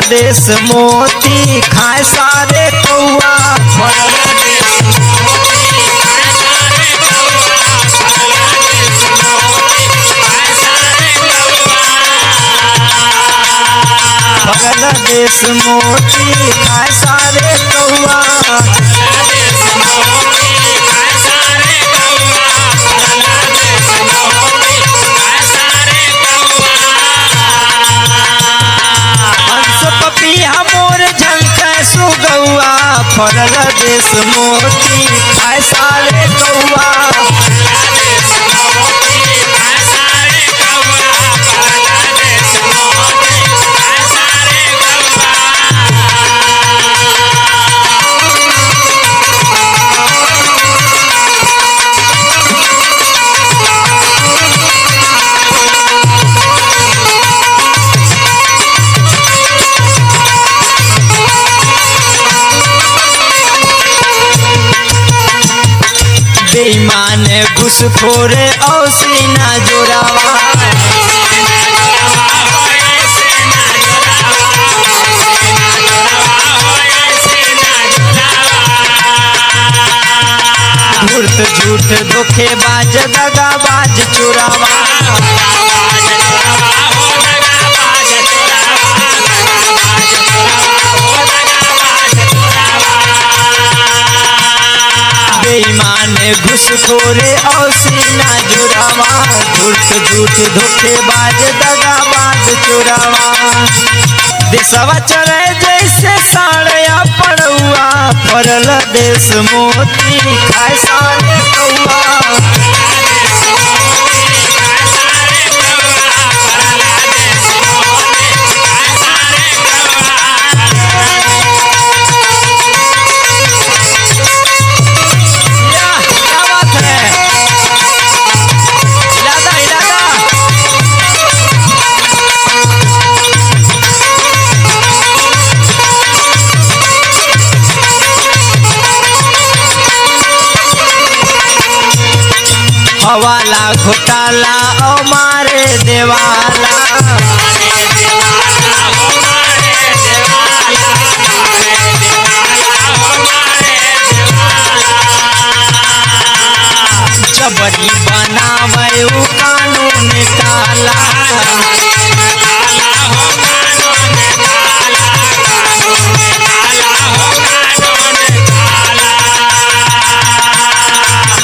देश मोती खाए सारे कौआ। फगल देश मोती खाए सारे कौआ। सुगौआ फरल देश मोती खाए सारे कौआ। बेईमान घुसखोरे और सीना जोरावा। धूर्त झूठ धोखेबाज दगाबाज चोरावा। बेईमान घुसखोरे और सीना जुरावा। धूर्त झूठ धोखेबाज दगाबाज चोरावा। देशवा चले जैसे साड़िया पड़ुआ फरल देश मोती खाए सारे कौआ। हवाला घोटाला और मारे देवाला। जबरी बनावे उ कानून काला।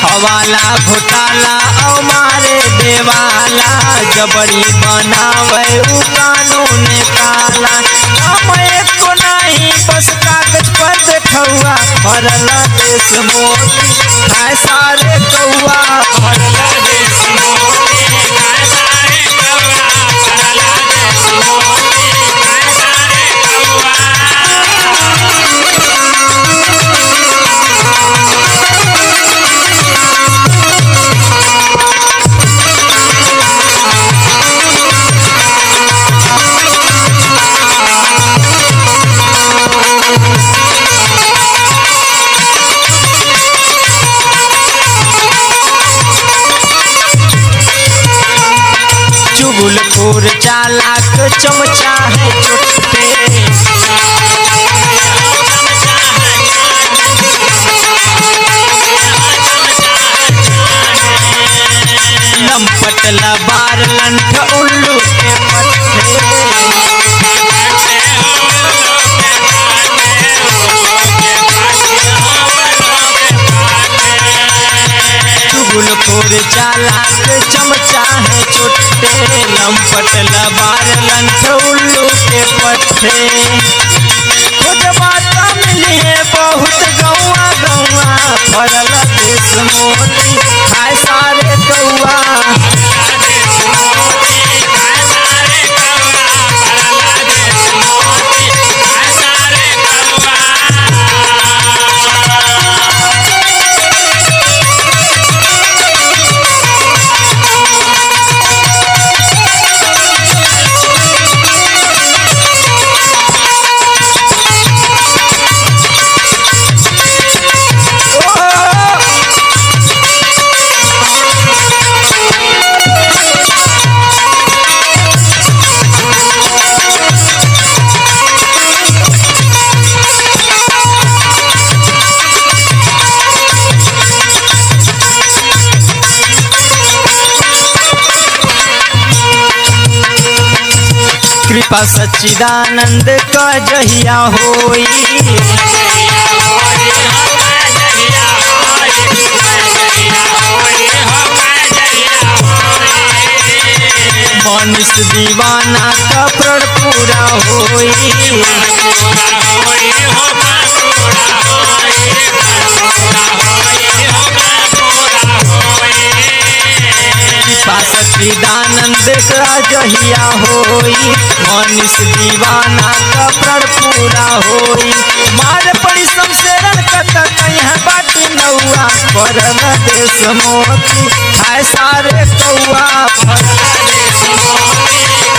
हवाला घोटाला और मारे देवाला। जबरी बनावे उ कानून काला। हम एको नहीं बस कागज पर देखौआ फरल देश मोती खाए सारे कौआ। फरल देश मोती खाए सारे कौआ। फरल देश मोती खाए सारे कौआ। चुगलखोर चालाक चमचा है चुट्टे। लंपट लबार लंठ उल्लू के पट्टे। चुगलखोर चालाक चमचा है चुट्टे। लंपट लबार लंठ उल्लू के पट्टे। खुद माता मिली है बहुत गौआ गौआ फरल देश मोती खाए सारे कौआ। कृपा सच्चिदानंद का जहिया होई मनुष्य दीवाना का प्रण पूरा होई कृपा सच्चिदानंद का जहिया होई मनुष्य दीवाना का प्रण पूरा होई मार पड़ी शमशेरन कत कहीं बाटी नौआ परम देश मोती है सारे कौआ परम देश मोती